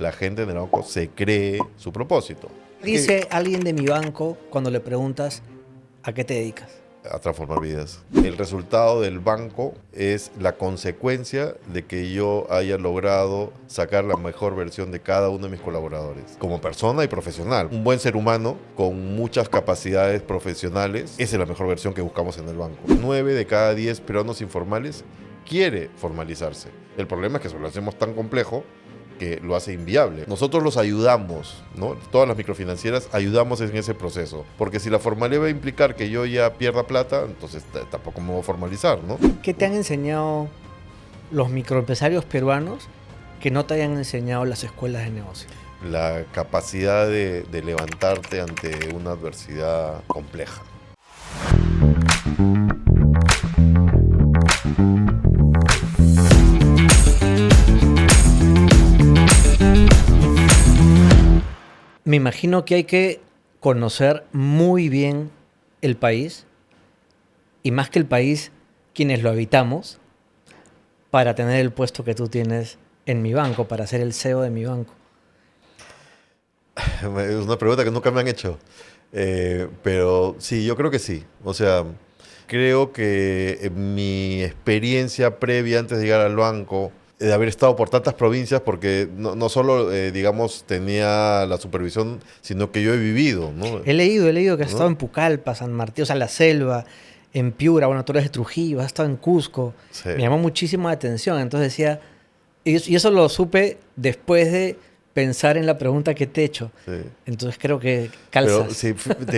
la gente en el banco se cree su propósito. Dice alguien de mi banco cuando le preguntas ¿a qué te dedicas? A transformar vidas. El resultado del banco es la consecuencia de que yo haya logrado sacar la mejor versión de cada uno de mis colaboradores, como persona y profesional. Un buen ser humano con muchas capacidades profesionales, esa es la mejor versión que buscamos en el banco. 9 de cada 10 peruanos informales quiere formalizarse. El problema es que se lo hacemos tan complejo que lo hace inviable. Nosotros los ayudamos, ¿no? Todas las microfinancieras ayudamos en ese proceso, porque si la formalidad va a implicar que yo ya pierda plata, entonces tampoco me voy a formalizar, ¿no? ¿Qué te han enseñado los microempresarios peruanos que no te hayan enseñado las escuelas de negocio? La capacidad de levantarte ante una adversidad compleja. Me imagino que hay que conocer muy bien el país, y más que el país, quienes lo habitamos, para tener el puesto que tú tienes en mi banco, para ser el CEO de mi banco. Es una pregunta que nunca me han hecho, pero sí, yo creo que sí. O sea, creo que mi experiencia previa antes de llegar al banco, de haber estado por tantas provincias, porque no solo, digamos, tenía la supervisión, sino que yo he vivido, ¿no? He leído que has ¿No? estado en Pucallpa, San Martín, o sea, la selva, en Piura, bueno, tú eres de Trujillo, has estado en Cusco. Sí. Me llamó muchísimo la atención. Entonces decía, y eso lo supe después de pensar en la pregunta que te he hecho. Sí. Entonces creo que Pero, calzas. sí,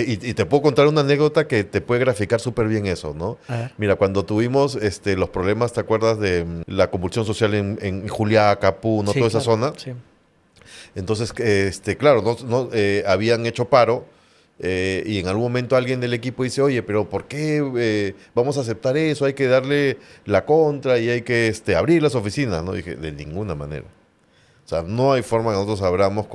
y te puedo contar una anécdota que te puede graficar súper bien eso, ¿no? A ver. Mira, cuando tuvimos los problemas, ¿te acuerdas de la convulsión social en Juliaca, Puno, Sí, toda esa claro, zona? sí. Entonces, claro, habían hecho paro, y en algún momento alguien del equipo dice, oye, pero ¿por qué vamos a aceptar eso? Hay que darle la contra y hay que abrir las oficinas, ¿no? Dije, de ninguna manera. O sea, no hay forma que nosotros abramos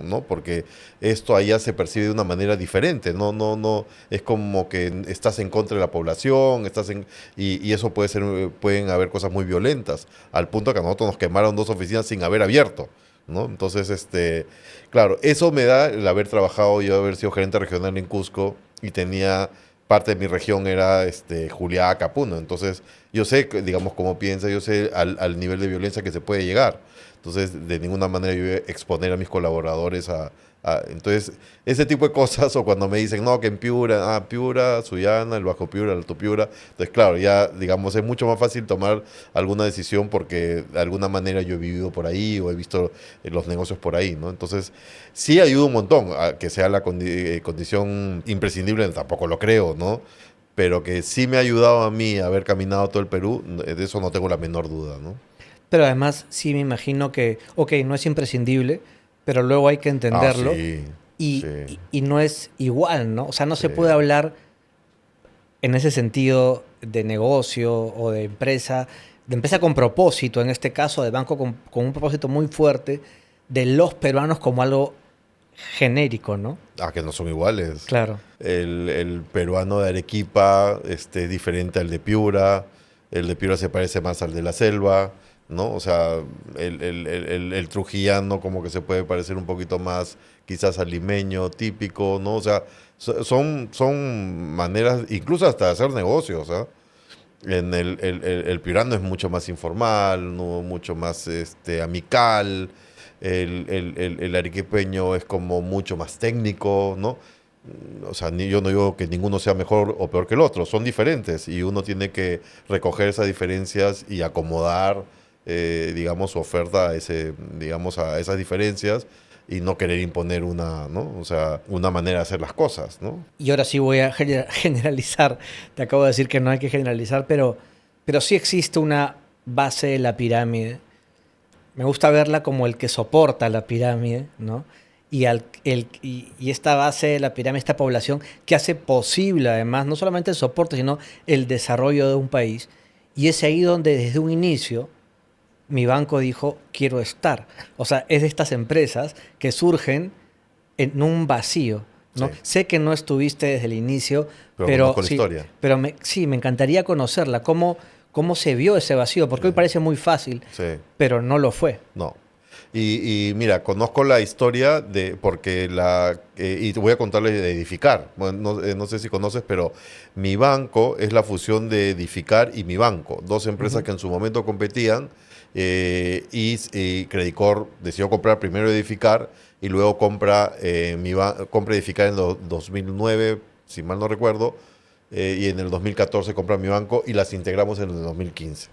¿no? Porque esto allá se percibe de una manera diferente. No, es como que estás en contra de la población, y eso pueden haber cosas muy violentas, al punto que a nosotros nos quemaron 2 oficinas sin haber abierto, ¿no? Entonces, claro, eso me da el haber trabajado, yo haber sido gerente regional en Cusco, y tenía parte de mi región era Juliaca, Puno. Entonces, yo sé, digamos, cómo piensa, yo sé al nivel de violencia que se puede llegar. Entonces, de ninguna manera yo voy a exponer a mis colaboradores entonces, ese tipo de cosas, o cuando me dicen, no, que en Piura, Piura, Sullana, el Bajo Piura, el Alto Piura. Entonces, claro, ya, digamos, es mucho más fácil tomar alguna decisión porque de alguna manera yo he vivido por ahí o he visto los negocios por ahí, ¿no? Entonces, sí ayuda un montón a que sea la condición imprescindible, tampoco lo creo, ¿no? Pero que sí me ha ayudado a mí a haber caminado todo el Perú, de eso no tengo la menor duda, ¿no? Pero además sí me imagino que, ok, no es imprescindible, pero luego hay que entenderlo. Sí, y, sí. y no es igual, ¿no? O sea, no se Sí. puede hablar en ese sentido de negocio o de empresa con propósito, en este caso de banco con un propósito muy fuerte, de los peruanos como algo genérico, ¿no? Que no son iguales. Claro. El peruano de Arequipa es diferente al de Piura, el de Piura se parece más al de la selva, ¿no? O sea, el trujillano como que se puede parecer un poquito más quizás al limeño típico, ¿no? O sea, son maneras, incluso hasta de hacer negocios, ¿ah? El piurano es mucho más informal, ¿no? Mucho más amical. El arequipeño es como mucho más técnico, ¿no? O sea, yo no digo que ninguno sea mejor o peor que el otro, son diferentes y uno tiene que recoger esas diferencias y acomodar, digamos, su oferta digamos, a esas diferencias, y no querer imponer ¿no? O sea, una manera de hacer las cosas, ¿no? Y ahora sí voy a generalizar. Te acabo de decir que no hay que generalizar, pero sí existe una base de la pirámide. Me gusta verla como el que soporta la pirámide, ¿no? Y esta base de la pirámide, esta población que hace posible, además, no solamente el soporte, sino el desarrollo de un país. Y es ahí donde desde un inicio mi banco dijo, quiero estar. O sea, es de estas empresas que surgen en un vacío, ¿no? Sí. Sé que no estuviste desde el inicio, Pero conozco la sí, historia. pero me encantaría conocerla. ¿Cómo se vio ese vacío? Porque hoy parece muy fácil, Sí. pero no lo fue. No. Y mira, conozco la historia porque y te voy a contarles de Edificar. Bueno, no sé si conoces, pero Mi Banco es la fusión de Edificar y Mi Banco, dos empresas Ujú. que en su momento competían, y Credicorp decidió comprar primero Edificar y luego compra Edificar en 2009, si mal no recuerdo, y en el 2014 compra Mi Banco y las integramos en el 2015,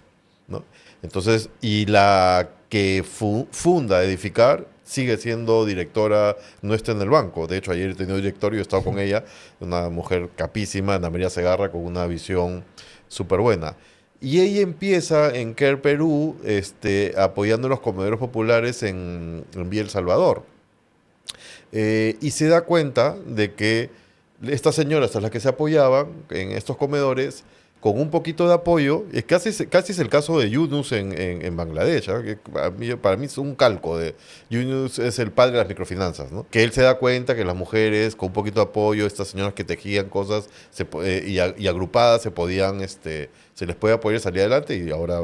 ¿no? Entonces, y la que funda Edificar sigue siendo directora, no está en el banco. De hecho, ayer he tenido directorio y he estado con ella, una mujer capísima, Ana María Segarra, con una visión súper buena. Y ella empieza en Care Perú, apoyando a los comedores populares en Villa El Salvador. Y se da cuenta de que estas señoras a las que se apoyaban en estos comedores, con un poquito de apoyo, casi es el caso de Yunus en Bangladesh, ¿ah? Que para mí es un calco. Yunus es el padre de las microfinanzas, ¿no? Que él se da cuenta que las mujeres, con un poquito de apoyo, estas señoras que tejían cosas y agrupadas se les puede apoyar y salir adelante, y ahora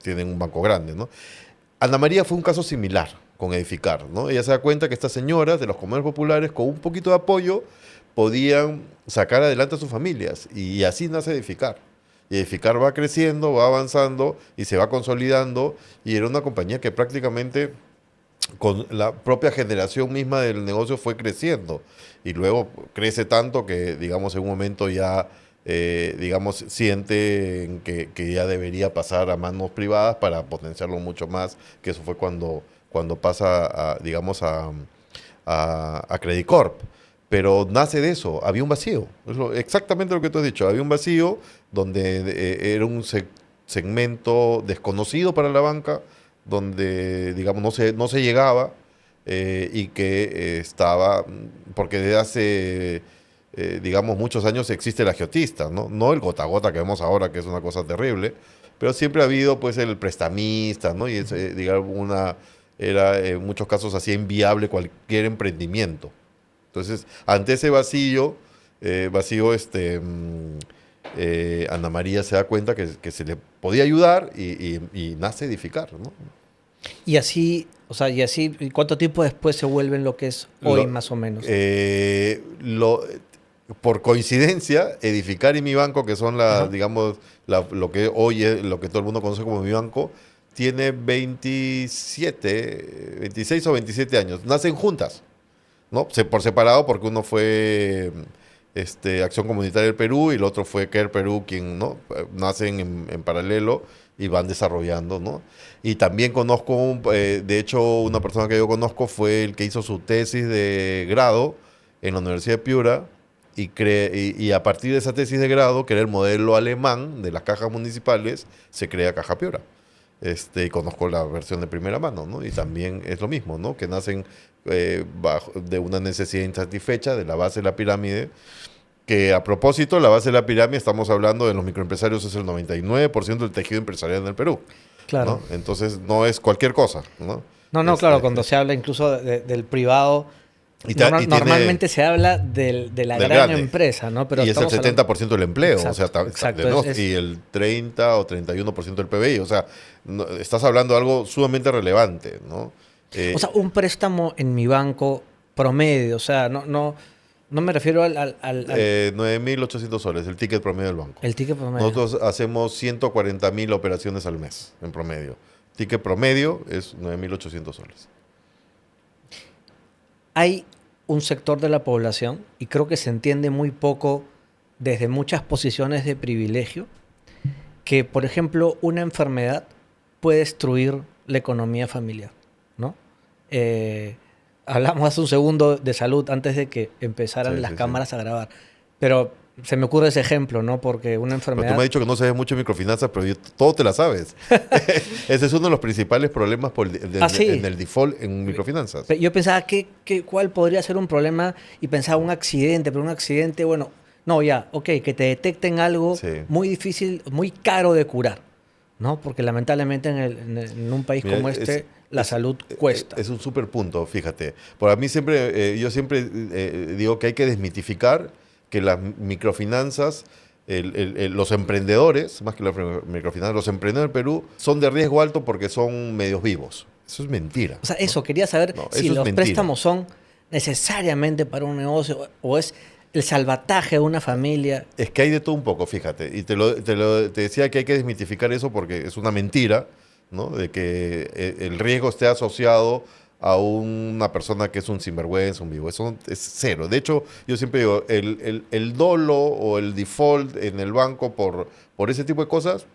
tienen un banco grande, ¿no? Ana María fue un caso similar con Edificar, ¿no? Ella se da cuenta que estas señoras de los comedores populares, con un poquito de apoyo, podían sacar adelante a sus familias. Y así nace Edificar. Y Edificar va creciendo, va avanzando y se va consolidando. Y era una compañía que prácticamente con la propia generación misma del negocio fue creciendo. Y luego crece tanto que, digamos, en un momento ya, digamos, siente que ya debería pasar a manos privadas para potenciarlo mucho más, que eso fue cuando pasa, digamos, a Credicorp. Pero nace de eso, había un vacío, exactamente lo que tú has dicho, había un vacío donde era un segmento desconocido para la banca, donde, digamos, no se llegaba, y que estaba, porque desde hace, digamos, muchos años existe el agiotista, ¿no? No el gota a gota que vemos ahora, que es una cosa terrible, pero siempre ha habido, pues, el prestamista, ¿no? Y es, digamos, era en muchos casos así inviable cualquier emprendimiento. Entonces, ante ese Ana María se da cuenta que se le podía ayudar y nace Edificar, ¿no? Y así, o sea, ¿y cuánto tiempo después se vuelven lo que es hoy Lo- más o menos? por coincidencia, Edificar y Mi Banco, que son Ajá. digamos, lo que hoy es, lo que todo el mundo conoce como Mi Banco, tiene 26 o 27 años. Nacen juntas, ¿no? Por separado, porque uno fue Acción Comunitaria del Perú y el otro fue Care Perú, quien, ¿no? Nacen en paralelo y van desarrollando, ¿no? Y también conozco, de hecho, una persona que yo conozco fue el que hizo su tesis de grado en la Universidad de Piura, y a partir de esa tesis de grado, que era el modelo alemán de las cajas municipales, se crea Caja Piura. Y conozco la versión de primera mano, ¿no? Y también es lo mismo, ¿no? Que nacen de una necesidad insatisfecha de la base de la pirámide, que a propósito, la base de la pirámide, estamos hablando de los microempresarios, es el 99% del tejido empresarial en el Perú, Claro. ¿no? Entonces, no es cualquier cosa, ¿no? No, no, claro, cuando se habla incluso del privado, Y tiene normalmente se habla de la del gran grande. empresa, ¿no? Pero Y es el estamos hablando... 70% del empleo, o sea, Exacto, exacto. ¿no? Y el 30 o 31% del PBI, o sea, estás hablando de algo sumamente relevante, ¿no? O Eh, sea, un préstamo en mi banco promedio, o sea, no me refiero al 9.800 soles, el ticket promedio del banco. el ticket promedio. Nosotros hacemos 140.000 operaciones al mes, en promedio. Ticket promedio es 9.800 soles. Hay un sector de la población, y creo que se entiende muy poco desde muchas posiciones de privilegio, que, por ejemplo, una enfermedad puede destruir la economía familiar, ¿no? Hablamos hace un segundo de salud antes de que empezaran Sí, las sí, sí. cámaras a grabar, pero se me ocurre ese ejemplo, ¿no? Porque una Pero tú me enfermedad... has dicho que no sabes mucho de microfinanzas, pero todo te la sabes. Ese es uno de los principales problemas Ah, sí. en el default en microfinanzas. Yo pensaba cuál podría ser un problema y pensaba un accidente, pero un accidente, bueno, no, ya, ok, que te detecten algo Sí. muy difícil, muy caro de curar, ¿no? Porque lamentablemente en un país Mira, como este, la salud cuesta. Es un súper punto, fíjate. Por a mí siempre, yo siempre digo que hay que desmitificar que las microfinanzas los emprendedores, más que la microfinanza, los emprendedores en Perú son de riesgo alto porque son medios vivos. Eso es mentira. O sea, eso, quería saber No, si eso es los mentira. préstamos son necesariamente para un negocio o es el salvataje de una familia. Es que hay de todo un poco, fíjate. Y te decía que hay que desmitificar eso porque es una mentira, ¿no? De que el riesgo esté asociado a una persona que es un sinvergüenza, un vivo. Eso es cero. De hecho, yo siempre digo, el dolo o el default en el banco por ese tipo de cosas,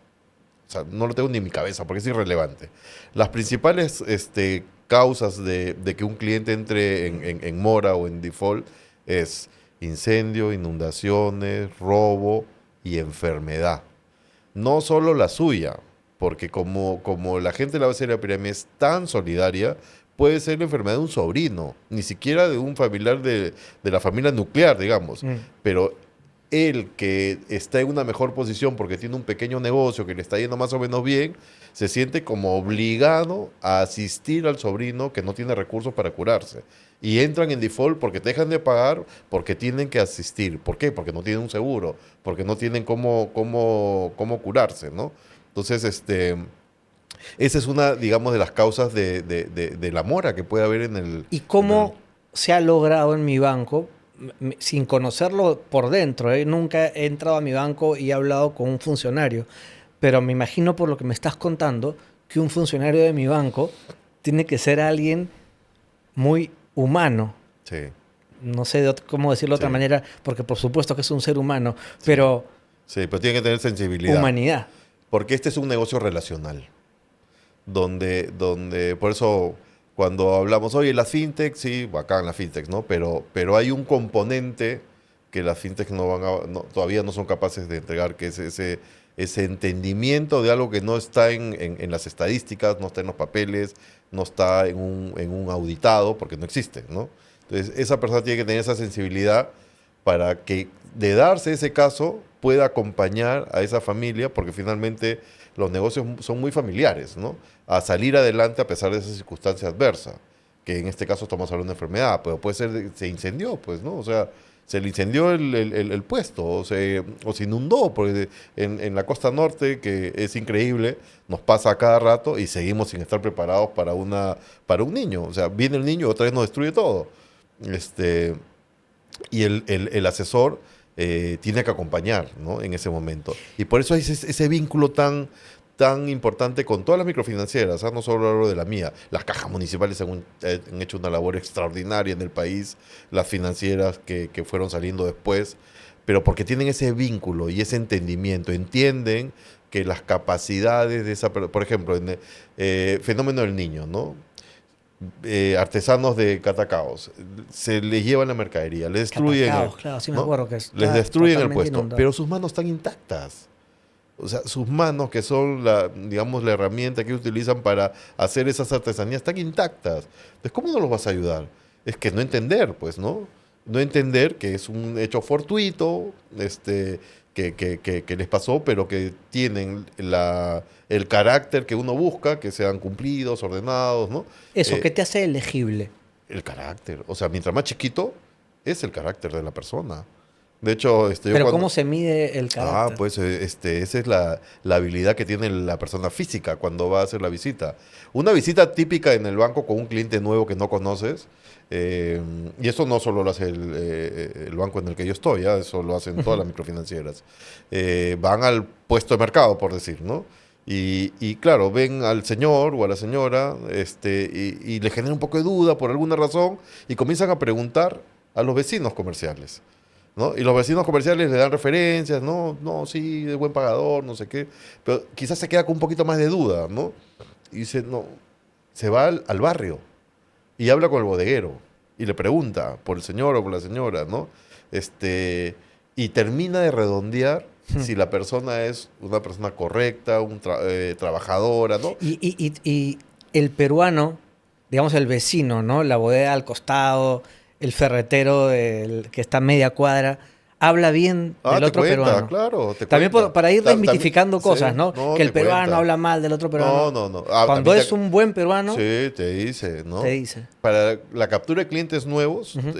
o sea, no lo tengo ni en mi cabeza porque es irrelevante. Las principales causas de que un cliente entre en mora o en default es incendio, inundaciones, robo y enfermedad. No solo la suya, porque como la gente de la base de la pirámide es tan solidaria, puede ser la enfermedad de un sobrino, ni siquiera de un familiar de la familia nuclear, digamos. Mm. Pero él que está en una mejor posición porque tiene un pequeño negocio que le está yendo más o menos bien, se siente como obligado a asistir al sobrino que no tiene recursos para curarse. Y entran en default porque te dejan de pagar porque tienen que asistir. ¿Por qué? Porque no tienen un seguro, porque no tienen cómo curarse, ¿no? Entonces, esa es una, digamos, de las causas de la mora que puede haber en el... ¿Y cómo se ha logrado en mi banco, sin conocerlo por dentro? Nunca he entrado a mi banco y he hablado con un funcionario, pero me imagino por lo que me estás contando que un funcionario de mi banco tiene que ser alguien muy humano. Sí, No sé cómo decirlo de otra sí, manera, porque por supuesto que es un ser humano, pero sí, pero tiene que tener sensibilidad. humanidad. Porque este es un negocio relacional. Por eso, cuando hablamos, oye, las fintech, sí, bacán las fintech, ¿no? Pero hay un componente que las fintech todavía no son capaces de entregar, que es ese entendimiento de algo que no está en las estadísticas, no está en los papeles, no está en un auditado, porque no existe, ¿no? Entonces, esa persona tiene que tener esa sensibilidad para que, de darse ese caso, pueda acompañar a esa familia, porque finalmente los negocios son muy familiares, ¿no? A salir adelante a pesar de esa circunstancia adversa, que en este caso estamos hablando de enfermedad, pero puede ser, se incendió, pues, ¿no? O sea, se le incendió el puesto, o se inundó, porque en la costa norte, que es increíble, nos pasa a cada rato y seguimos sin estar preparados para un niño. O sea, viene el niño y otra vez nos destruye todo. Y el asesor tiene que acompañar, ¿no? En ese momento. Y por eso hay ese vínculo tan importante con todas las microfinancieras, ¿ah? No solo hablo de la mía. Las cajas municipales han hecho una labor extraordinaria en el país, las financieras que fueron saliendo después, pero porque tienen ese vínculo y ese entendimiento, entienden que las capacidades de por ejemplo, en fenómeno del niño, ¿no? Artesanos de Catacaos, se les llevan la mercadería, les destruyen, Catacaos, claro, sí me ¿no? acuerdo que Les está destruyen el totalmente puesto, inundado. pero sus manos están intactas. O sea, sus manos, que son digamos, la herramienta que utilizan para hacer esas artesanías, están intactas. Entonces, ¿cómo no los vas a ayudar? Es que no entender, pues, ¿no? No entender que es un hecho fortuito, que les pasó, pero que tienen el carácter que uno busca, que sean cumplidos, ordenados, ¿no? Eso, ¿qué Eh, te hace elegible? el carácter. O sea, mientras más chiquito, es el carácter de la persona. De hecho, yo Pero cuando... ¿cómo se mide el carácter? Pues esa es la habilidad que tiene la persona física cuando va a hacer la visita. Una visita típica en el banco con un cliente nuevo que no conoces, y eso no solo lo hace el banco en el que yo estoy, ¿ya? Eso lo hacen todas las microfinancieras. Van al puesto de mercado, por decir, ¿no? Y claro, ven al señor o a la señora y le genera un poco de duda por alguna razón y comienzan a preguntar a los vecinos comerciales. ¿No? Y los vecinos comerciales le dan referencias, no, no, sí, es buen pagador, no sé qué, pero quizás se queda con un poquito más de duda, ¿no? Y dice, no, se va al barrio y habla con el bodeguero y le pregunta por el señor o por la señora, ¿no? Y termina de redondear si la persona es una persona correcta, trabajadora, ¿no? Y el peruano, digamos el vecino, ¿no? La bodega al costado, el ferretero que está a media cuadra, habla bien del te otro cuenta, peruano. claro, te También cuenta. para ir desmitificando Sí, cosas, ¿no? no, Que el te peruano cuenta. habla mal del otro peruano. No. Cuando es un buen peruano, Sí, te dice, te ¿no? dice. Para la captura de clientes nuevos, Ujú.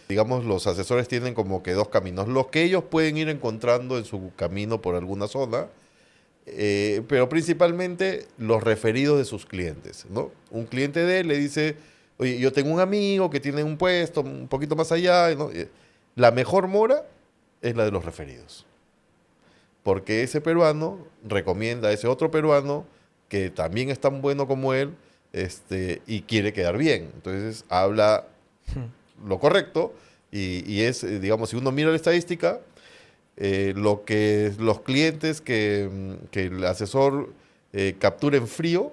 digamos, los asesores tienen como que dos caminos. Los que ellos pueden ir encontrando en su camino por alguna zona, pero principalmente los referidos de sus clientes, ¿no? Un cliente de él le dice, oye, yo tengo un amigo que tiene un puesto un poquito más allá, ¿no? La mejor mora es la de los referidos, porque ese peruano recomienda a ese otro peruano que también es tan bueno como él, y quiere quedar bien. Entonces habla lo correcto y es, digamos, si uno mira la estadística, lo que los clientes que el asesor captura en frío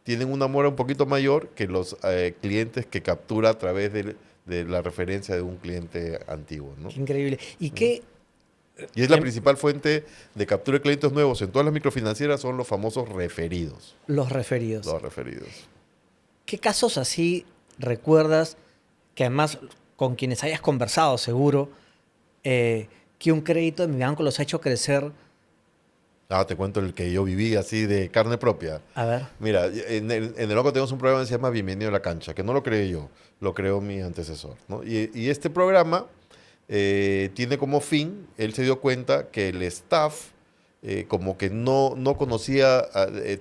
tienen una mora un poquito mayor que los clientes que captura a través de la referencia de un cliente antiguo, ¿no? Qué increíble. ¿Y qué? Y es la principal fuente de captura de clientes nuevos en todas las microfinancieras, son los famosos referidos. Los referidos. Los referidos. ¿Qué casos así recuerdas que además con quienes hayas conversado seguro, que un crédito de mi banco los ha hecho crecer? Te cuento el que yo viví así de carne propia. A ver. Mira, en el banco tenemos un programa que se llama Bienvenido a la Cancha, que no lo creé yo, lo creó mi antecesor, ¿no? Y este programa tiene como fin, él se dio cuenta que el staff como que no conocía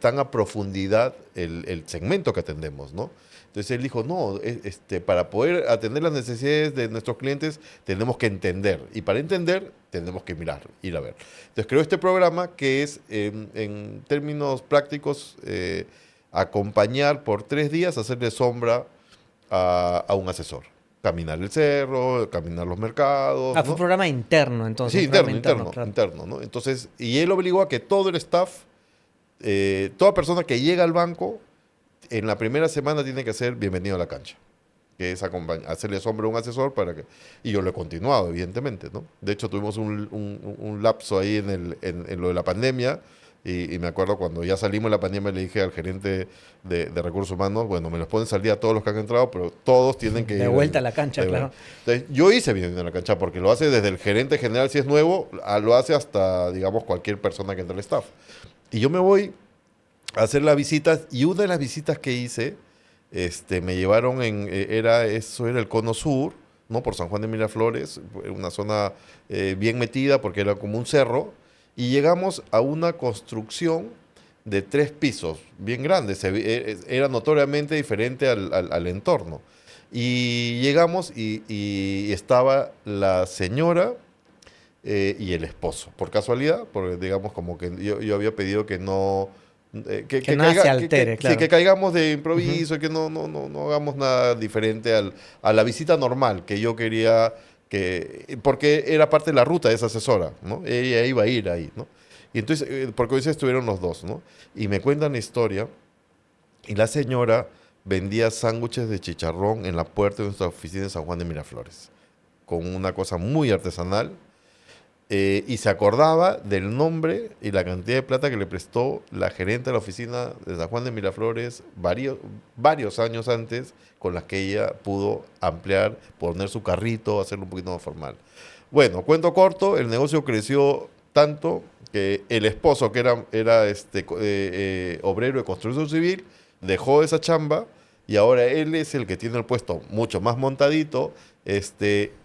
tan a profundidad el segmento que atendemos, ¿no? Entonces él dijo, no, para poder atender las necesidades de nuestros clientes tenemos que entender. Y para entender tenemos que mirar, ir a ver. Entonces creó este programa que es, en términos prácticos, acompañar por 3 días, hacerle sombra a un asesor. Caminar el cerro, caminar los mercados. Fue un ¿no? programa interno, entonces. Sí, Un programa interno, claro. interno, ¿no? Entonces, y él obligó a que todo el staff, toda persona que llega al banco, en la primera semana tiene que ser bienvenido a la cancha, que es hacerle sombra a un asesor para que... Y yo lo he continuado, evidentemente, ¿no? De hecho, tuvimos un lapso ahí en lo de la pandemia, y me acuerdo cuando ya salimos de la pandemia le dije al gerente de recursos humanos, bueno, me los pueden salir a todos los que han entrado, pero todos tienen que De ir vuelta a la cancha, claro. Entonces, yo hice bienvenido a la cancha porque lo hace desde el gerente general si es nuevo, lo hace hasta, digamos, cualquier persona que entre al staff. Y yo me voy a hacer las visitas, y una de las visitas que hice, me llevaron eso era el Cono Sur, ¿no? Por San Juan de Miraflores, una zona bien metida porque era como un cerro, y llegamos a una construcción de 3 pisos, bien grande, era notoriamente diferente al entorno. Y llegamos y estaba la señora y el esposo, por casualidad, porque digamos como que yo había pedido que no... que nada se altere, claro. Sí, que caigamos de improviso, que no hagamos nada diferente a la visita normal que yo quería, porque era parte de la ruta de esa asesora, ¿no? Ella iba a ir ahí, ¿no? Y entonces, porque hoy se estuvieron los dos, ¿no? Y me cuentan la historia, y la señora vendía sándwiches de chicharrón en la puerta de nuestra oficina en San Juan de Miraflores, con una cosa muy artesanal. Y se acordaba del nombre y la cantidad de plata que le prestó la gerente de la oficina de San Juan de Miraflores varios años antes, con las que ella pudo ampliar, poner su carrito, hacerlo un poquito más formal. Bueno, cuento corto, el negocio creció tanto que el esposo, que era obrero de construcción civil, dejó esa chamba y ahora él es el que tiene el puesto mucho más montadito,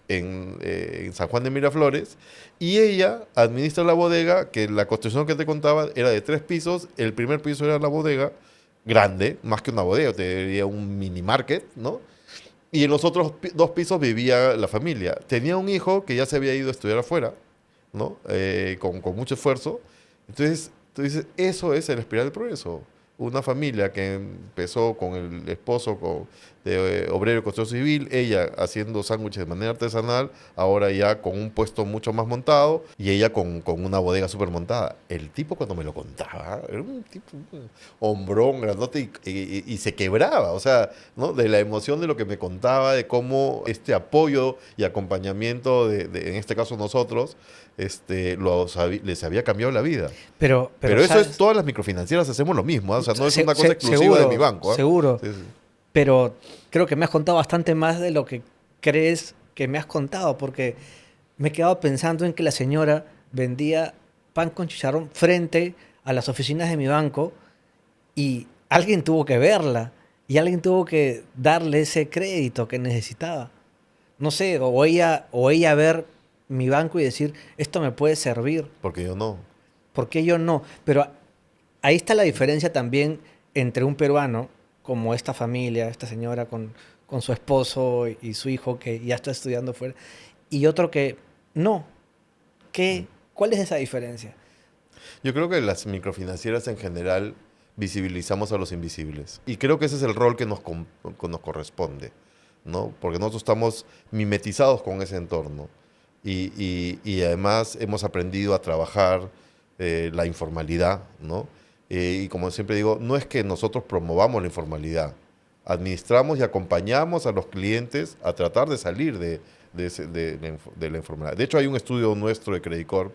en San Juan de Miraflores, y ella administra la bodega, que la construcción que te contaba era de 3 pisos, el primer piso era la bodega, grande, más que una bodega, te diría un mini market, ¿no? Y en los otros 2 pisos vivía la familia. Tenía un hijo que ya se había ido a estudiar afuera, ¿no? Con mucho esfuerzo. Entonces, tú dices, eso es el espiral del progreso. Una familia que empezó con el esposo de obrero de construcción civil, ella haciendo sándwiches de manera artesanal, ahora ya con un puesto mucho más montado, y ella con una bodega súper montada. El tipo, cuando me lo contaba, era un tipo, un hombrón grandote, y se quebraba, o sea, ¿no? De la emoción de lo que me contaba, de cómo este apoyo y acompañamiento en este caso nosotros, les había cambiado la vida. Pero eso ¿sabes? es, todas las microfinancieras hacemos lo mismo, ¿eh? O sea, no es una cosa exclusiva seguro, de mi banco, ¿eh? Seguro. Sí, sí. Pero creo que me has contado bastante más de lo que crees que me has contado, porque me he quedado pensando en que la señora vendía pan con chicharrón frente a las oficinas de mi banco y alguien tuvo que verla y alguien tuvo que darle ese crédito que necesitaba. No sé, o ella ver mi banco y decir, esto me puede servir, Porque yo no. ¿por qué yo no? Pero ahí está la diferencia también entre un peruano, como esta familia, esta señora con su esposo y su hijo que ya está estudiando fuera, y otro que no. ¿Qué, ¿Cuál es esa diferencia? Yo creo que las microfinancieras en general visibilizamos a los invisibles. Y creo que ese es el rol que nos corresponde, ¿no? Porque nosotros estamos mimetizados con ese entorno. Y además hemos aprendido a trabajar la informalidad, ¿no? Y como siempre digo, no es que nosotros promovamos la informalidad. Administramos y acompañamos a los clientes a tratar de salir de la informalidad. De hecho, hay un estudio nuestro de Credit Corp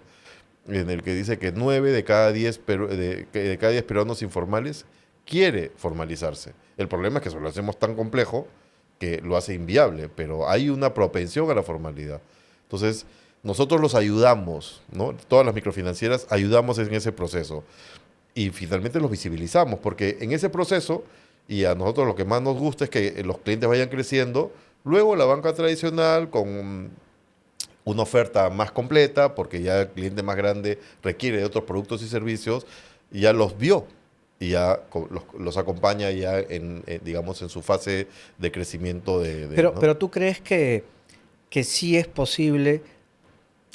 en el que dice que 9 de cada 10, de cada 10 peruanos informales quiere formalizarse. El problema es que se lo hacemos tan complejo que lo hace inviable, pero hay una propensión a la formalidad. Entonces, nosotros los ayudamos, ¿no? Todas las microfinancieras ayudamos en ese proceso y finalmente los visibilizamos, porque en ese proceso, y a nosotros lo que más nos gusta es que los clientes vayan creciendo, luego la banca tradicional con una oferta más completa, porque ya el cliente más grande requiere de otros productos y servicios, y ya los vio y ya los acompaña ya digamos, en su fase de crecimiento Pero, ¿no? pero tú crees que sí es posible,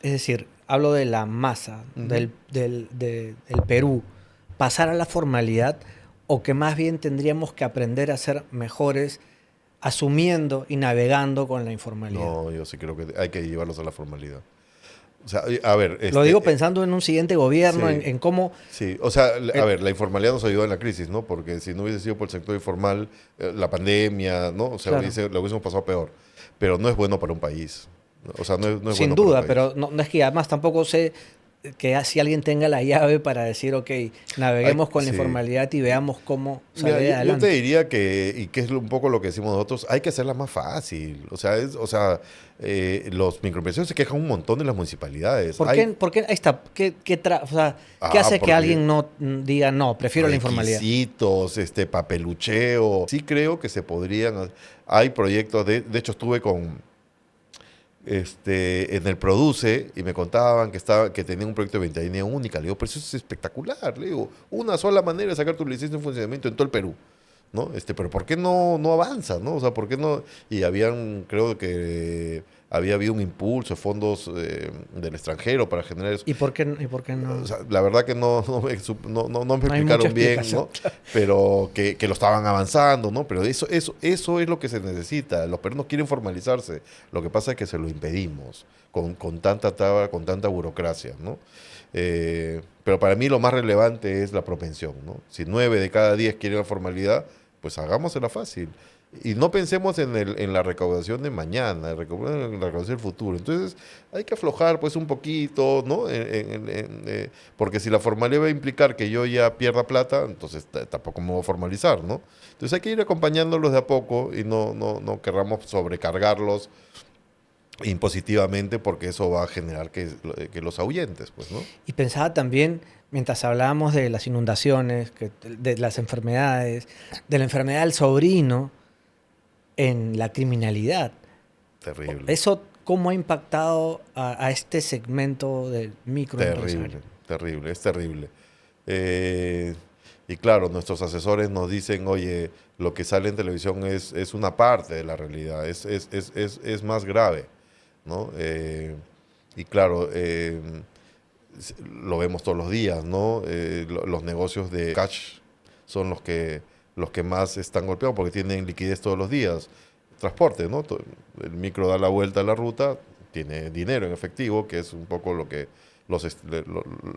es decir, hablo de la masa Ujú. del Perú, pasar a la formalidad o que más bien tendríamos que aprender a ser mejores asumiendo y navegando con la informalidad. No, yo sí creo que hay que llevarlos a la formalidad. O sea, a ver, Lo digo pensando en un siguiente gobierno, sí, en cómo... sí. O sea, a el- ver, la informalidad nos ayudó en la crisis, ¿no? Porque si no hubiese sido por el sector informal, la pandemia, ¿no? O sea, claro. lo hubiésemos pasado peor. Pero no es bueno para un país. ¿No? O sea, no es Sin bueno para un duda, país. pero no es que además tampoco sé que si alguien tenga la llave para decir, ok, naveguemos con la Sí. informalidad y veamos cómo Mira, salir yo te adelante. diría que, y que es un poco lo que decimos nosotros, hay que hacerla más fácil. O sea, los microempresarios se quejan un montón de las municipalidades. Ahí está, o sea, ¿qué hace que Porque alguien no diga, no, prefiero la informalidad? requisitos, papelucheo. Sí creo que se podrían. Hay proyectos, de hecho estuve en el Produce y me contaban que tenían un proyecto de ventanilla única. Le digo, pero eso es espectacular. Le digo, una sola manera de sacar tu licencia en funcionamiento en todo el Perú. ¿No? Pero ¿por qué no avanza, ¿no? O sea, ¿por qué no? Y creo que había habido un impulso, fondos del extranjero para generar eso. Y por qué O no? sea, la verdad que no me No hay mucha explicaron bien, explicación. ¿no? Pero que lo estaban avanzando, ¿no? Pero eso es lo que se necesita. Los peruanos quieren formalizarse. Lo que pasa es que se lo impedimos con tanta traba, con tanta burocracia, ¿no? Pero para mí lo más relevante es la propensión, ¿no? Si 9 de cada 10 quieren la formalidad, pues hagámosela fácil. Y no pensemos en la recaudación de mañana, en la recaudación del futuro. Entonces, hay que aflojar pues un poquito, ¿no? Porque si la formalidad va a implicar que yo ya pierda plata, entonces tampoco me voy a formalizar, ¿no? Entonces hay que ir acompañándolos de a poco y no querramos sobrecargarlos impositivamente porque eso va a generar que los ahuyentes, pues, ¿no? Y pensaba también, mientras hablábamos de las inundaciones, de las enfermedades, de la enfermedad del sobrino, en la criminalidad. Terrible. Eso, ¿cómo ha impactado a este segmento del microempresario? Terrible, terrible, es terrible. Eh, y claro, nuestros asesores nos dicen, oye, lo que sale en televisión es una parte de la realidad, es más grave, ¿no? Y claro, lo vemos todos los días, ¿no? Los negocios de cash son los que más están golpeados porque tienen liquidez todos los días. Transporte, ¿no? El micro da la vuelta a la ruta, tiene dinero en efectivo, que es un poco lo que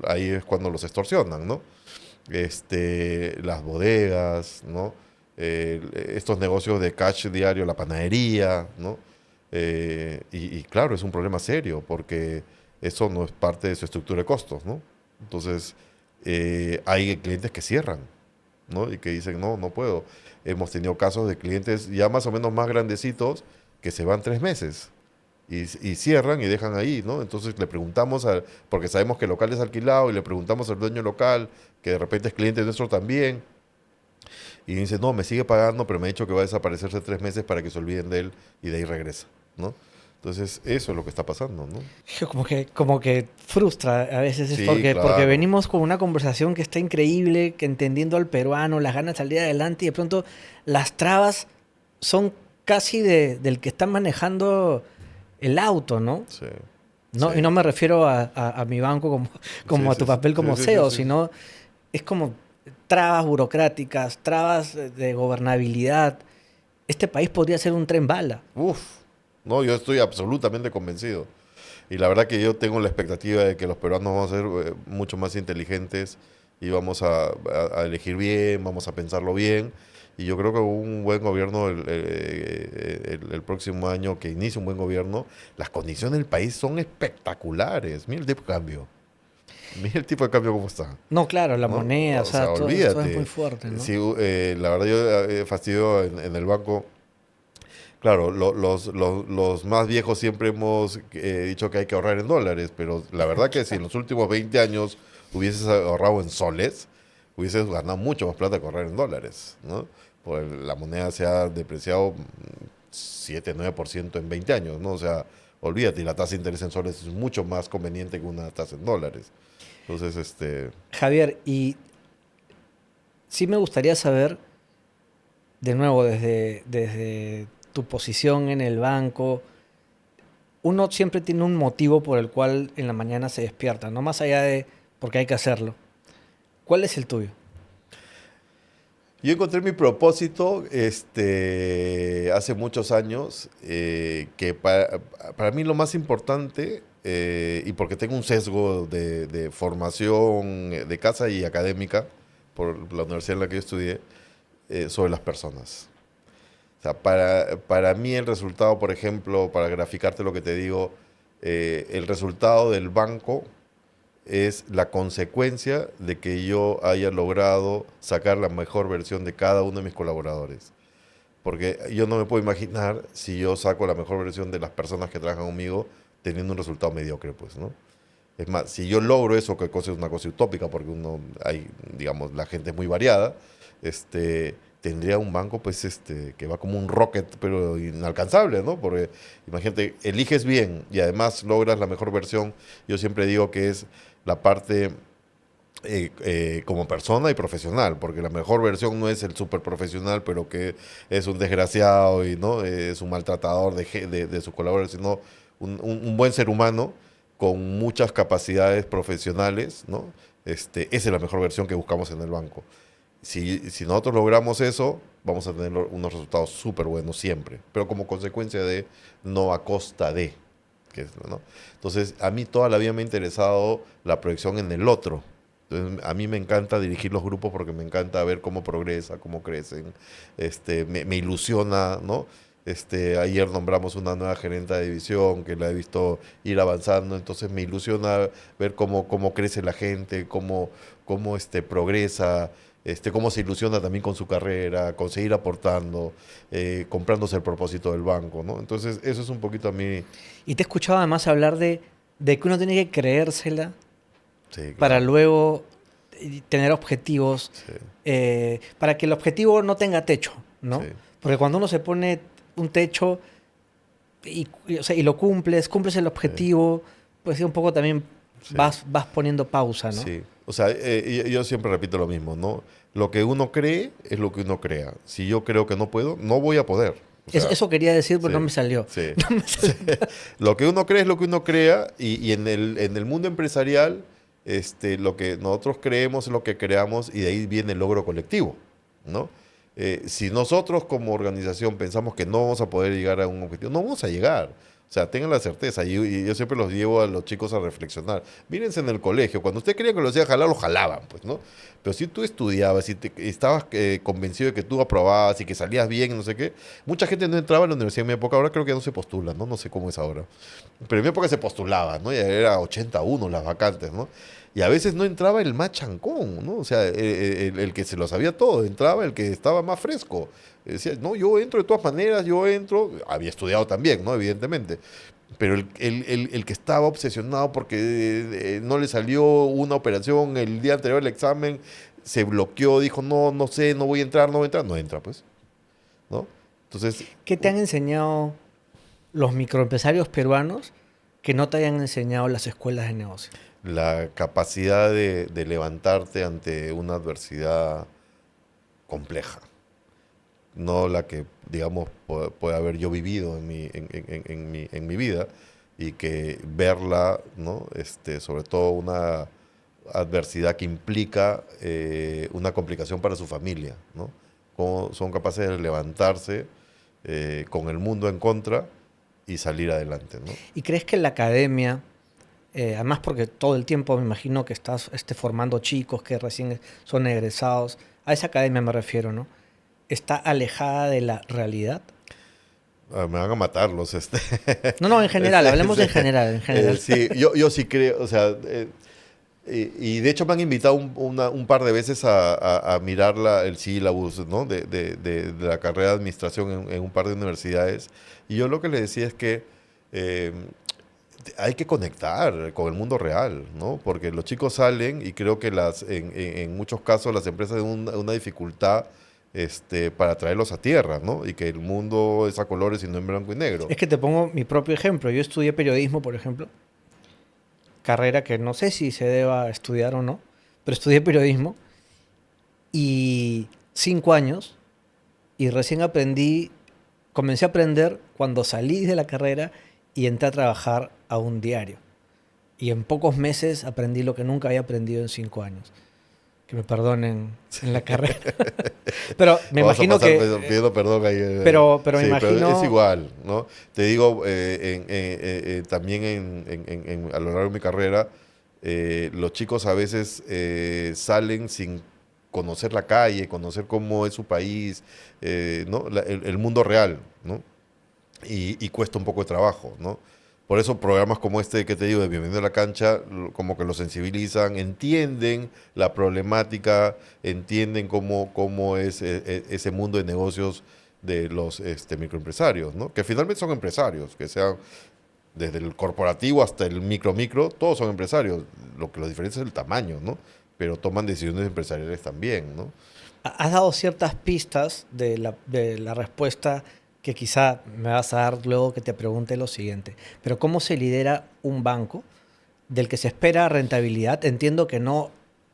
ahí es cuando los extorsionan, ¿no? Las bodegas, ¿no? Estos negocios de cash diario, la panadería, ¿no? Y claro, es un problema serio porque eso no es parte de su estructura de costos, ¿no? Entonces, hay clientes que cierran, ¿no? Y que dicen, no puedo. Hemos tenido casos de clientes ya más o menos más grandecitos que se van 3 meses, y cierran y dejan ahí, ¿no? Entonces le preguntamos, porque sabemos que el local es alquilado, y le preguntamos al dueño local, que de repente es cliente nuestro también, y dice, no, me sigue pagando, pero me ha dicho que va a desaparecerse 3 meses para que se olviden de él, y de ahí regresa, ¿no? Entonces, eso es lo que está pasando, ¿no? Como que frustra a veces, es Sí, porque claro. venimos con una conversación que está increíble, que entendiendo al peruano, las ganas de salir adelante, y de pronto las trabas son casi del que está manejando el auto, ¿no? Sí, sí, No, y no me refiero a mi banco como, como sí, a tu sí, sí, papel sí, como sí, sí, CEO, sí. sino es como trabas burocráticas, trabas de gobernabilidad. Este país podría ser un tren bala. Uf, no, yo estoy absolutamente convencido. Y la verdad que yo tengo la expectativa de que los peruanos vamos a ser mucho más inteligentes y vamos a elegir bien, vamos a pensarlo bien. Y yo creo que un buen gobierno el próximo año, que inicie un buen gobierno, las condiciones del país son espectaculares. Mira el tipo de cambio. Mira el tipo de cambio cómo está. No, claro, la ¿No? moneda, o O sea, sea, todo es muy olvídate. fuerte, ¿no? Sí, la verdad yo fastidio en el banco. Claro, los más viejos siempre hemos dicho que hay que ahorrar en dólares, pero la verdad que si en los últimos 20 años hubieses ahorrado en soles, hubieses ganado mucho más plata que ahorrar en dólares, ¿no? La moneda se ha depreciado 7-9% en 20 años, ¿no? O sea, olvídate, y la tasa de interés en soles es mucho más conveniente que una tasa en dólares. Entonces, Javier, y sí me gustaría saber, de nuevo, desde tu posición en el banco, uno siempre tiene un motivo por el cual en la mañana se despierta, no más allá de porque hay que hacerlo. ¿Cuál es el tuyo? yo encontré mi propósito hace muchos años, que para mí lo más importante, y porque tengo un sesgo de formación de casa y académica, por la universidad en la que yo estudié, sobre las personas. O sea, para mí el resultado, por ejemplo, para graficarte lo que te digo, el resultado del banco es la consecuencia de que yo haya logrado sacar la mejor versión de cada uno de mis colaboradores. Porque yo no me puedo imaginar si yo saco la mejor versión de las personas que trabajan conmigo teniendo un resultado mediocre, pues, ¿no? Es más, si yo logro eso, que cosa es una cosa utópica, porque uno, hay, digamos, la gente es muy variada, tendría un banco, pues, que va como un rocket, pero inalcanzable, ¿no? Porque, imagínate, eliges bien y además logras la mejor versión. Yo siempre digo que es la parte como persona y profesional, porque la mejor versión no es el súper profesional, pero que es un desgraciado y no es un maltratador de sus colaboradores, sino un buen ser humano con muchas capacidades profesionales, ¿no? Esa es la mejor versión que buscamos en el banco. Si nosotros logramos eso, vamos a tener unos resultados súper buenos siempre, pero como consecuencia de, no a costa de, ¿no? Entonces, a mí toda la vida me ha interesado la proyección en el otro. Entonces, a mí me encanta dirigir los grupos porque me encanta ver cómo progresa, cómo crecen. Me ilusiona, ¿no? Ayer nombramos una nueva gerente de división que la he visto ir avanzando, entonces me ilusiona ver cómo crece la gente, cómo progresa, cómo se ilusiona también con su carrera, con seguir aportando, comprándose el propósito del banco, ¿no? Entonces, eso es un poquito a mí. Y te he escuchado además hablar de que uno tiene que creérsela Sí, para claro. luego tener objetivos, Sí, para que el objetivo no tenga techo, sí, ¿no? Porque cuando uno se pone un techo o sea, y lo cumples el sí, objetivo, pues un poco también sí, vas poniendo pausa, ¿no? sí. O sea, yo siempre repito lo mismo, ¿no? Lo que uno cree es lo que uno crea. Si yo creo que no puedo, no voy a poder. O sea, Eso quería decir, pero sí, no me salió. sí. No me salió. Lo que uno cree es lo que uno crea, y en el mundo empresarial, lo que nosotros creemos es lo que creamos, y de ahí viene el logro colectivo, ¿no? Si nosotros como organización pensamos que no vamos a poder llegar a un objetivo, no vamos a llegar. O sea, tengan la certeza, y yo siempre los llevo a los chicos a reflexionar. Mírense en el colegio, cuando usted creía que los iba a jalar, lo jalaban, pues, ¿no? Pero si tú estudiabas y estabas convencido de que tú aprobabas y que salías bien, no sé qué, mucha gente no entraba a la universidad en mi época, ahora creo que ya no se postula, ¿no? No sé cómo es ahora. Pero en mi época se postulaba, ¿no? Ya era 81 las vacantes, ¿no? Y a veces no entraba el más chancón, ¿no? O sea, el que se lo sabía todo, entraba el que estaba más fresco. Decía, no, yo entro de todas maneras, yo entro, había estudiado también, ¿no? Evidentemente. Pero el que estaba obsesionado porque no le salió una operación el día anterior al examen, se bloqueó, dijo, no, no sé, no voy a entrar, no voy a entrar, no entra, pues, ¿no? Entonces, ¿Qué te han enseñado los microempresarios peruanos que no te hayan enseñado las escuelas de negocio? la capacidad de levantarte ante una adversidad compleja, no la que, digamos, puede haber yo vivido en mi vida, y que verla, ¿no? Sobre todo una adversidad que implica una complicación para su familia, ¿no? Cómo son capaces de levantarse con el mundo en contra y salir adelante, ¿no? ¿Y crees que la academia, además porque todo el tiempo me imagino que estás formando chicos que recién son egresados, a esa academia me refiero, ¿no? ¿Está alejada de la realidad? Me van a matar los No, en general, hablemos en general, en general. sí, yo sí creo, o sea, y de hecho me han invitado un par de veces a mirar el sílabus, ¿no? de la carrera de administración en un par de universidades. Y yo lo que le decía es que eh, hay que conectar con el mundo real, ¿no? Porque los chicos salen y creo que en muchos casos las empresas tienen una dificultad para traerlos a tierra, ¿no? Y que el mundo es a colores y no en blanco y negro. Es que te pongo mi propio ejemplo. Yo estudié periodismo, por ejemplo, carrera que no sé si se deba estudiar o no, pero estudié periodismo y 5 años y recién comencé a aprender cuando salí de la carrera y entré a trabajar a un diario. Y en pocos meses aprendí lo que nunca había aprendido en 5 años. Que me perdonen en la carrera. Pero me Vamos a imagino pasar que... pidiendo perdón ahí. Pero me Sí, imagino... pero es igual, ¿no? Te digo, también a lo largo de mi carrera, los chicos a veces salen sin conocer la calle, conocer cómo es su país, ¿no? El mundo real, ¿no? Y cuesta un poco de trabajo, ¿no? Por eso programas como este que te digo de Bienvenido a la Cancha, como que lo sensibilizan, entienden la problemática, entienden cómo es ese mundo de negocios de los microempresarios, ¿no? Que finalmente son empresarios, que sean desde el corporativo hasta el micro, todos son empresarios. Lo que los diferencia es el tamaño, ¿no? Pero toman decisiones empresariales también, ¿no? Has dado ciertas pistas de la respuesta que quizá me vas a dar luego que te pregunte lo siguiente. Pero ¿cómo se lidera un banco del que se espera rentabilidad? Entiendo que no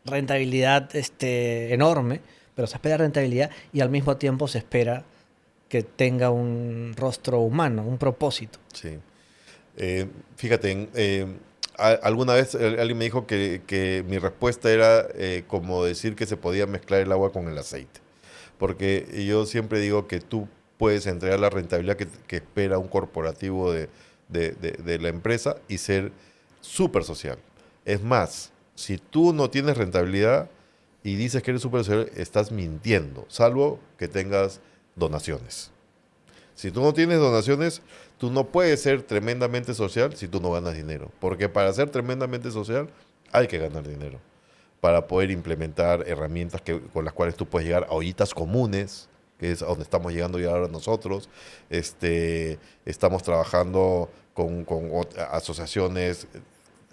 rentabilidad enorme, pero se espera rentabilidad y al mismo tiempo se espera que tenga un rostro humano, un propósito. Sí. Fíjate, alguna vez alguien me dijo que mi respuesta era como decir que se podía mezclar el agua con el aceite. Porque yo siempre digo que tú puedes entregar la rentabilidad que espera un corporativo de la empresa y ser súper social. Es más, si tú no tienes rentabilidad y dices que eres súper social, estás mintiendo, salvo que tengas donaciones. Si tú no tienes donaciones, tú no puedes ser tremendamente social si tú no ganas dinero. Porque para ser tremendamente social hay que ganar dinero. Para poder implementar herramientas con las cuales tú puedes llegar a ollitas comunes, que es a donde estamos llegando ya ahora nosotros. Estamos trabajando con asociaciones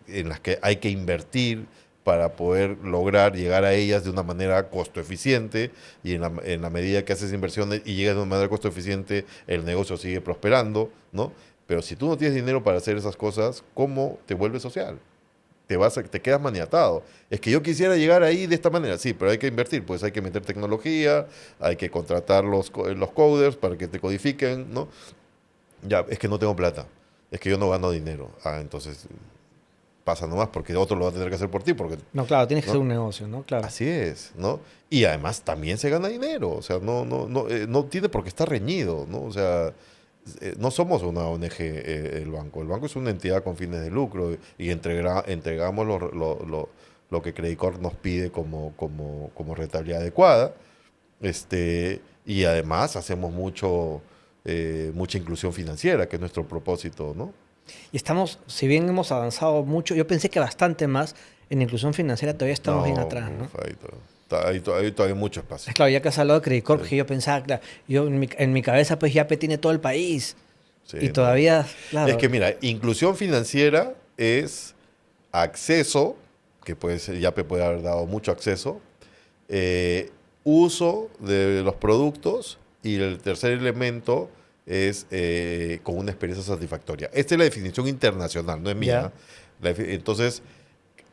en las que hay que invertir para poder lograr llegar a ellas de una manera costo eficiente, y en la medida que haces inversiones y llegas de una manera costo eficiente, el negocio sigue prosperando, ¿no? Pero si tú no tienes dinero para hacer esas cosas, ¿cómo te vuelves social? Te quedas maniatado. Es que yo quisiera llegar ahí de esta manera, sí, pero hay que invertir, pues hay que meter tecnología, hay que contratar los coders para que te codifiquen, ¿no? Ya, es que no tengo plata, es que yo no gano dinero. Entonces pasa nomás, porque otro lo va a tener que hacer por ti, porque... No, claro, tienes que ¿no? ser un negocio, ¿no? Claro. Así es, ¿no? Y además también se gana dinero, o sea, no tiene por qué estar reñido, ¿no? O sea, no somos una ONG, el banco es una entidad con fines de lucro, y entregamos lo que Credit Corp nos pide como rentabilidad adecuada, y además hacemos mucha inclusión financiera, que es nuestro propósito, ¿no? Y estamos, si bien hemos avanzado mucho, yo pensé que bastante más en inclusión financiera, todavía estamos bien atrás, ¿no? Hay todavía mucho espacio. Es claro, ya que has hablado de Credit Corp, Sí. que yo pensaba, claro, en mi cabeza pues Yape tiene todo el país. Sí, Y no. todavía, claro. Es que mira, inclusión financiera es acceso, que puede ser, YAPE puede haber dado mucho acceso, eh, uso de los productos y el tercer elemento es con una experiencia satisfactoria. Esta es la definición internacional, no es mía. Ya. Entonces,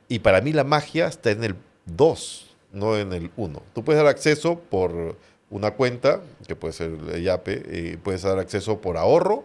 y para mí la magia está en el 2, no en el 1. Tú puedes dar acceso por una cuenta, que puede ser el YAPE, puedes dar acceso por ahorro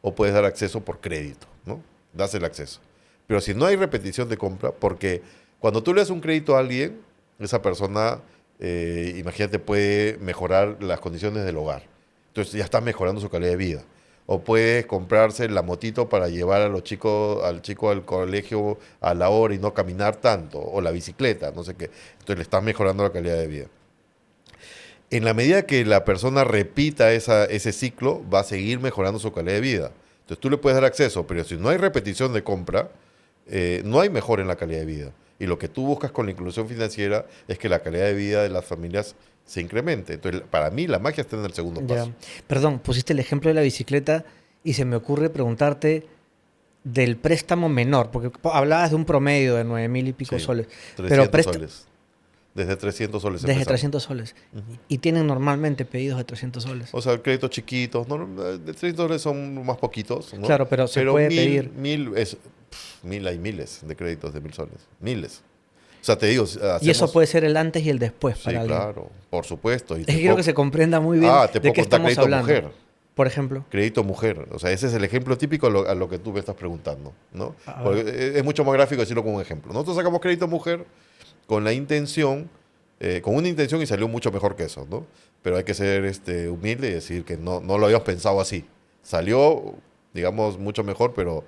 o puedes dar acceso por crédito, ¿no? Das el acceso. Pero si no hay repetición de compra, porque cuando tú le das un crédito a alguien, esa persona, imagínate, puede mejorar las condiciones del hogar. Entonces ya está mejorando su calidad de vida. O puede comprarse la motito para llevar a los chicos, al chico al colegio a la hora y no caminar tanto. O la bicicleta, no sé qué. Entonces le estás mejorando la calidad de vida. En la medida que la persona repita ese ciclo, va a seguir mejorando su calidad de vida. Entonces tú le puedes dar acceso, pero si no hay repetición de compra, no hay mejora en la calidad de vida. Y lo que tú buscas con la inclusión financiera es que la calidad de vida de las familias se incremente. Entonces, para mí, la magia está en el segundo Ya. paso. Perdón, pusiste el ejemplo de la bicicleta y se me ocurre preguntarte del préstamo menor, porque hablabas de un promedio de 9.000 y pico Sí, soles. 300 Pero soles. Desde 300 soles desde empezamos. 300 soles. Ujú. Y tienen normalmente pedidos de 300 soles. O sea, créditos chiquitos, no, de 300 soles son más poquitos, ¿no? Claro, pero se puede pedir. Mil hay miles de créditos de 1000 soles. Miles. O sea, te digo, Y eso hacemos... puede ser el antes y el después Sí, para alguien. claro, por supuesto. Y Es te que quiero puedo- que se comprenda muy bien te de puedo qué contar estamos crédito hablando. mujer. Por ejemplo. Crédito mujer. O sea, ese es el ejemplo típico a lo que tú me estás preguntando, ¿no? A Porque ver. es mucho más gráfico decirlo con un ejemplo. Nosotros sacamos crédito mujer con la intención, con una intención y salió mucho mejor que eso, ¿no? Pero hay que ser humilde y decir que no lo habíamos pensado así. Salió, digamos, mucho mejor, pero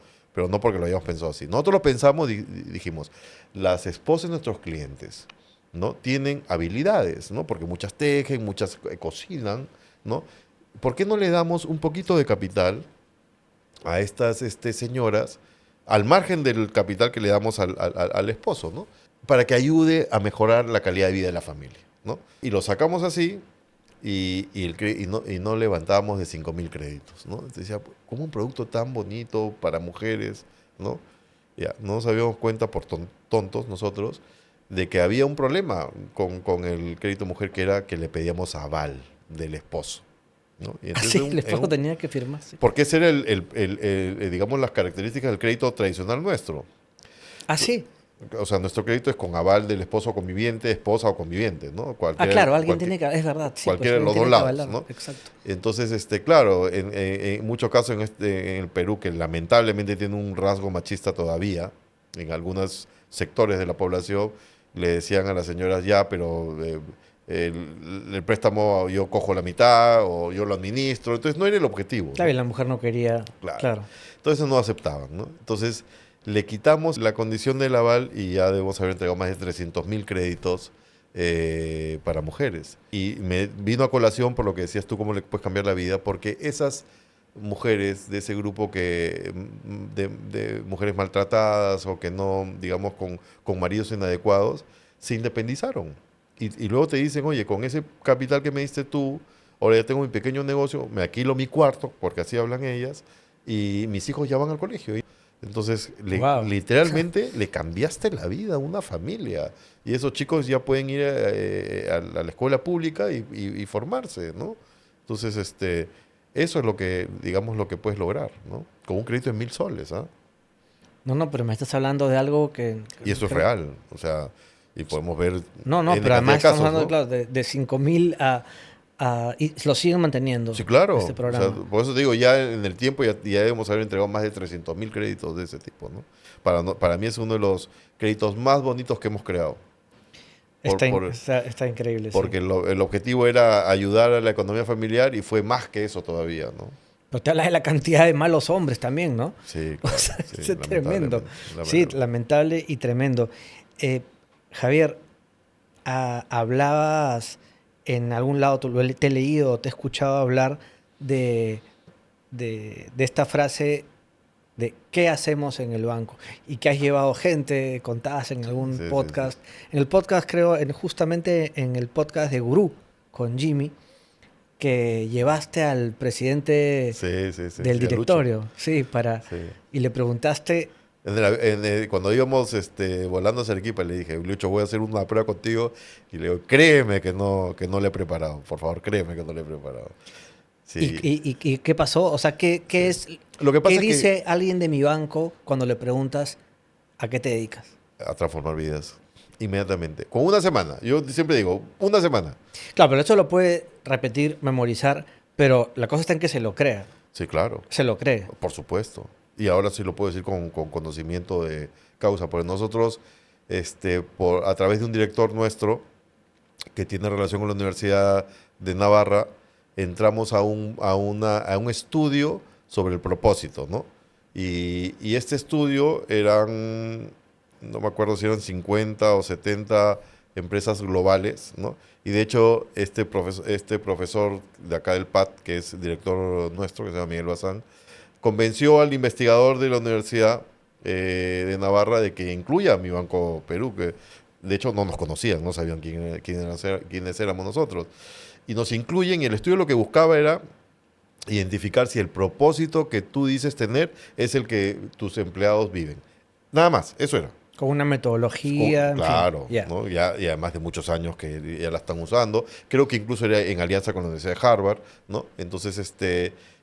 no porque lo habíamos pensado así. Nosotros lo pensamos y dijimos, las esposas de nuestros clientes, ¿no? Tienen habilidades, ¿no? Porque muchas tejen, muchas cocinan, ¿no? ¿Por qué no le damos un poquito de capital a estas señoras, al margen del capital que le damos al esposo, ¿no? Para que ayude a mejorar la calidad de vida de la familia, ¿no? Y lo sacamos así y no levantábamos de 5.000 créditos, ¿no? Entonces decía, ¿cómo un producto tan bonito para mujeres, ¿no? Ya, no nos habíamos cuenta por tontos nosotros de que había un problema con el crédito mujer, que era que le pedíamos aval del esposo, ¿no? Y entonces Así, el esposo tenía que firmar. Sí. porque ese era digamos, las características del crédito tradicional nuestro. Así. O sea, nuestro crédito es con aval del esposo conviviente, esposa o conviviente, ¿no? Claro, alguien tiene que... Es verdad. Sí, cualquiera de alguien los dos tiene que lados, avalar. ¿no? Exacto. Entonces, claro, en muchos casos en el Perú, que lamentablemente tiene un rasgo machista todavía, en algunos sectores de la población, le decían a las señoras, ya, pero el préstamo yo cojo la mitad o yo lo administro. Entonces, no era el objetivo, Claro, y ¿no? la mujer no quería... Claro. Claro. Entonces no aceptaban, ¿no? Entonces le quitamos la condición del aval y ya debemos haber entregado más de 300.000 créditos para mujeres. Y me vino a colación por lo que decías tú, cómo le puedes cambiar la vida, porque esas mujeres de ese grupo de mujeres maltratadas o que no, digamos, con maridos inadecuados, se independizaron. Y luego te dicen, oye, con ese capital que me diste tú, ahora ya tengo mi pequeño negocio, me alquilo mi cuarto, porque así hablan ellas, y mis hijos ya van al colegio. Entonces, Wow. literalmente le cambiaste la vida a una familia. Y esos chicos ya pueden ir a la escuela pública y formarse, ¿no? Entonces, eso es lo que, digamos, lo que puedes lograr, ¿no? Con un crédito de 1.000 soles, ¿ah? No, pero me estás hablando de algo que... Y eso es real. O sea, y podemos ver... No, N pero cantidad además de casos, estamos hablando, ¿no? claro, de 5.000 y lo siguen manteniendo. Sí, claro. Este O programa. sea, por eso te digo, ya en el tiempo ya debemos haber entregado más de 300.000 créditos de ese tipo, ¿no? Para mí es uno de los créditos más bonitos que hemos creado. Está increíble. Porque Sí. el objetivo era ayudar a la economía familiar y fue más que eso todavía, ¿no? Pero te hablas de la cantidad de malos hombres también, ¿no? Sí, O claro. sea, Sí, es tremendo. lamentablemente. Sí, lamentable y tremendo. Javier, hablabas en algún lado, te he leído, te he escuchado hablar de esta frase de qué hacemos en el banco y que has llevado gente, contabas en algún Sí, sí, podcast. En el podcast, creo, justamente en el podcast de Gurú con Jimmy, que llevaste al presidente Sí, sí, sí. del Sí, a Lucho. directorio, sí, Sí. y le preguntaste, Cuando íbamos volando hacia Arequipa, le dije, Lucho, voy a hacer una prueba contigo. Y le digo, créeme que no le he preparado. Por favor, créeme que no le he preparado. Sí, y qué pasó? O sea, sí. Lo que qué pasa es que dice alguien de mi banco cuando le preguntas a qué te dedicas? a transformar vidas, inmediatamente. Con una semana. Yo siempre digo, una semana. Claro, pero eso lo puede repetir, memorizar, pero la cosa está en que se lo crea, Sí, claro. se lo cree. Por supuesto. Y ahora sí lo puedo decir con conocimiento de causa. Porque nosotros, a través de un director nuestro que tiene relación con la Universidad de Navarra, entramos a un estudio sobre el propósito, ¿no? Y este estudio no me acuerdo si eran 50 o 70 empresas globales, ¿no? Y de hecho, este profesor de acá del PAT, que es el director nuestro, que se llama Miguel Bazán, convenció al investigador de la Universidad de Navarra de que incluya a Mi Banco Perú, que de hecho no nos conocían, no sabían quiénes éramos nosotros. Y nos incluyen, y el estudio lo que buscaba era identificar si el propósito que tú dices tener es el que tus empleados viven. Nada más, eso era. Con una metodología, en fin. Claro, Ya. ¿no? Ya, y además de muchos años que ya la están usando. Creo que incluso era en alianza con la Universidad de Harvard, ¿no? Entonces,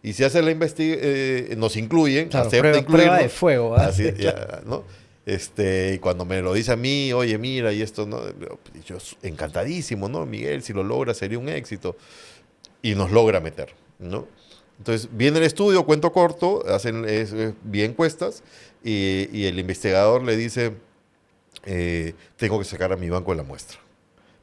y si hace la investigación, nos incluyen, Claro, acepta prueba de incluirnos. fuego. ¿Ah? Así, ya, ¿no? Y cuando me lo dice a mí, oye, mira, y esto, ¿no? Yo encantadísimo, ¿no? Miguel, si lo logra, sería un éxito. Y nos logra meter, ¿no? Entonces, viene el estudio, cuento corto, bien encuestas, y el investigador le dice, tengo que sacar a Mi Banco de la muestra.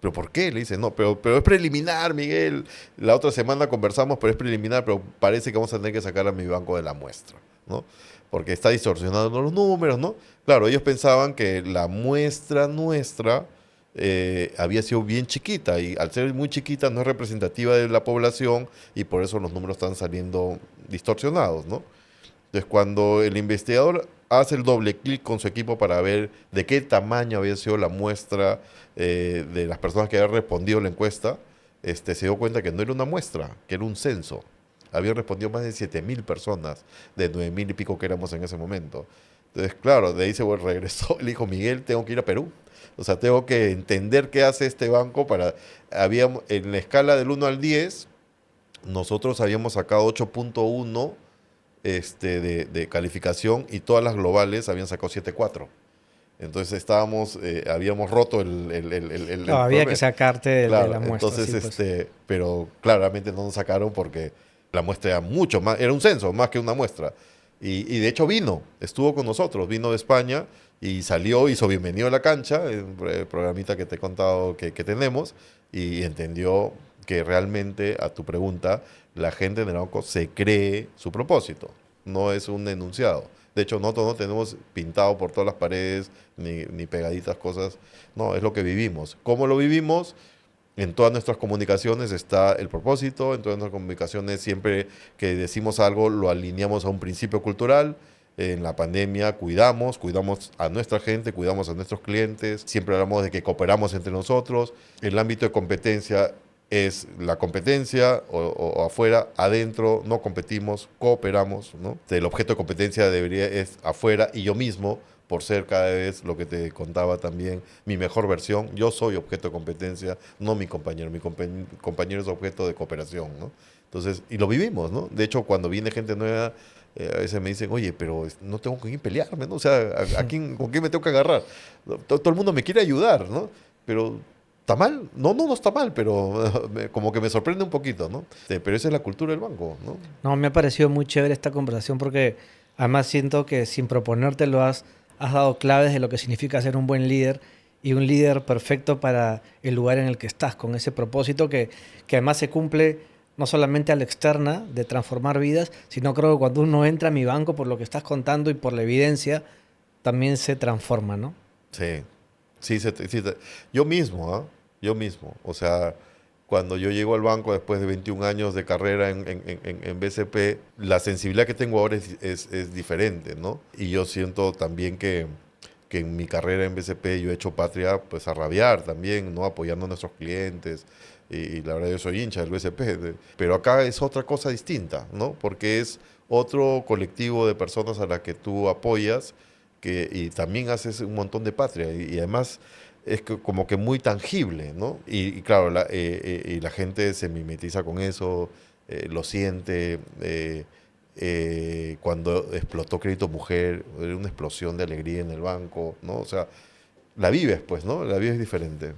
¿Pero por qué? Le dice, no, pero es preliminar, Miguel. La otra semana conversamos, pero es preliminar, pero parece que vamos a tener que sacar a Mi Banco de la muestra, ¿no? Porque está distorsionando los números, ¿no? Claro, ellos pensaban que la muestra nuestra había sido bien chiquita, y al ser muy chiquita no es representativa de la población, y por eso los números están saliendo distorsionados, ¿no? Entonces, cuando el investigador hace el doble clic con su equipo para ver de qué tamaño había sido la muestra de las personas que habían respondido la encuesta, se dio cuenta que no era una muestra, que era un censo. Habían respondido más de 7.000 personas, de 9.000 y pico que éramos en ese momento. Entonces, claro, de ahí regresó y le dijo, Miguel, tengo que ir a Perú. O sea, tengo que entender qué hace este banco en la escala del 1 al 10, nosotros habíamos sacado 8.1 de calificación, y todas las globales habían sacado 7.4. Entonces habíamos roto el No, había que promedio. sacarte de Claro, la muestra. entonces, Sí, pues. pero claramente no nos sacaron porque la muestra era mucho más, era un censo más que una muestra. Y de hecho estuvo con nosotros, vino de España y salió, hizo bienvenido a la cancha, el programita que te he contado que tenemos, y entendió que realmente, a tu pregunta, la gente en el banco se cree su propósito, no es un enunciado. De hecho, nosotros no tenemos pintado por todas las paredes, ni pegaditas cosas, no, es lo que vivimos. ¿Cómo lo vivimos? En todas nuestras comunicaciones está el propósito, en todas nuestras comunicaciones siempre que decimos algo lo alineamos a un principio cultural. En la pandemia cuidamos a nuestra gente, cuidamos a nuestros clientes, siempre hablamos de que cooperamos entre nosotros. El ámbito de competencia es la competencia o afuera, adentro no competimos, cooperamos, ¿no? El objeto de competencia es afuera, y yo mismo, por ser cada vez lo que te contaba también, mi mejor versión, yo soy objeto de competencia, no mi compañero. Compañero es objeto de cooperación, ¿no? Entonces, y lo vivimos, ¿no? De hecho, cuando viene gente nueva, a veces me dicen, oye, pero no tengo con quién pelearme, ¿no? O sea, ¿con quién me tengo que agarrar? Todo el mundo me quiere ayudar, ¿no? Pero ¿está mal? No está mal, pero como que me sorprende un poquito, ¿no? Pero esa es la cultura del banco, ¿no? No, me ha parecido muy chévere esta conversación porque además siento que sin proponértelo has dado claves de lo que significa ser un buen líder y un líder perfecto para el lugar en el que estás, con ese propósito que además se cumple no solamente a la externa de transformar vidas, sino creo que cuando uno entra a mi banco, por lo que estás contando y por la evidencia, también se transforma, ¿no? Sí, yo mismo, ¿ah? Yo mismo. O sea, cuando yo llego al banco después de 21 años de carrera en BCP, la sensibilidad que tengo ahora es diferente, ¿no? Y yo siento también que en mi carrera en BCP yo he hecho patria pues a rabiar también, ¿no? Apoyando a nuestros clientes, y la verdad yo soy hincha del BCP, pero acá es otra cosa distinta, ¿no? Porque es otro colectivo de personas a las que tú apoyas y también haces un montón de patria y además es como que muy tangible, ¿no? Y claro, y la gente se mimetiza con eso, lo siente. Cuando explotó Crédito Mujer, era una explosión de alegría en el banco, ¿no? O sea, la vives, pues, ¿no? La vives diferente.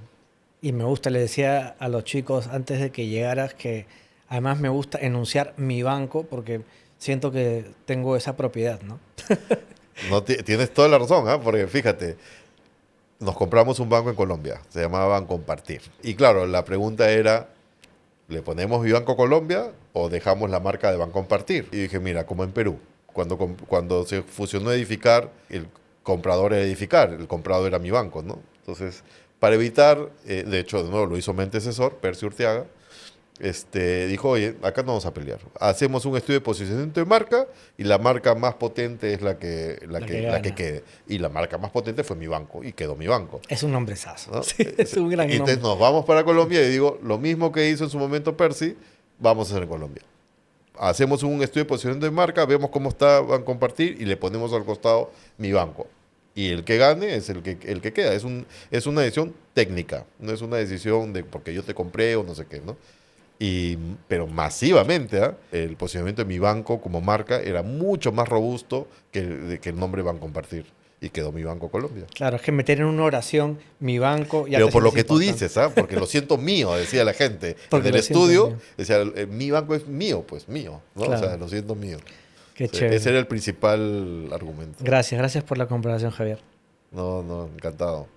Y me gusta, le decía a los chicos antes de que llegaras que además me gusta enunciar mi banco porque siento que tengo esa propiedad, ¿no? No, tienes toda la razón, ¿ah? Porque fíjate, nos compramos un banco en Colombia, se llamaba Bancompartir. Y claro, la pregunta era, ¿le ponemos Mi Banco Colombia o dejamos la marca de Bancompartir? Y dije, mira, como en Perú, cuando se fusionó Edificar, el comprador era Edificar, el comprado era Mi Banco, ¿no? Entonces, para evitar, de hecho, de nuevo lo hizo mi antecesor, Percy Urteaga, dijo, oye, acá no vamos a pelear. Hacemos un estudio de posicionamiento de marca y la marca más potente es la que quede. Y la marca más potente fue Mi Banco y quedó Mi Banco. Es un nombrezazo. ¿No? Sí, es un gran nombre. Entonces nos vamos para Colombia y digo, lo mismo que hizo en su momento Percy, vamos a hacer en Colombia. Hacemos un estudio de posicionamiento de marca, vemos cómo está Bancompartir y le ponemos al costado Mi Banco. Y el que gane es el que queda. Es una decisión técnica, no es una decisión de porque yo te compré o no sé qué, ¿no? Pero masivamente, ¿eh? El posicionamiento de Mi Banco como marca era mucho más robusto que el nombre Bancompartir. Y quedó Mi Banco Colombia. Claro, es que meter en una oración mi banco... Ya pero por lo que tú importante. dices, ¿ah? Porque lo siento mío, decía la gente. Porque En el lo siento estudio, mío. decía, Mi Banco es mío, pues mío, ¿no? Claro. O sea, lo siento mío. Qué O sea, chévere. ese era el principal argumento. Gracias por la comparación, Javier. No, encantado.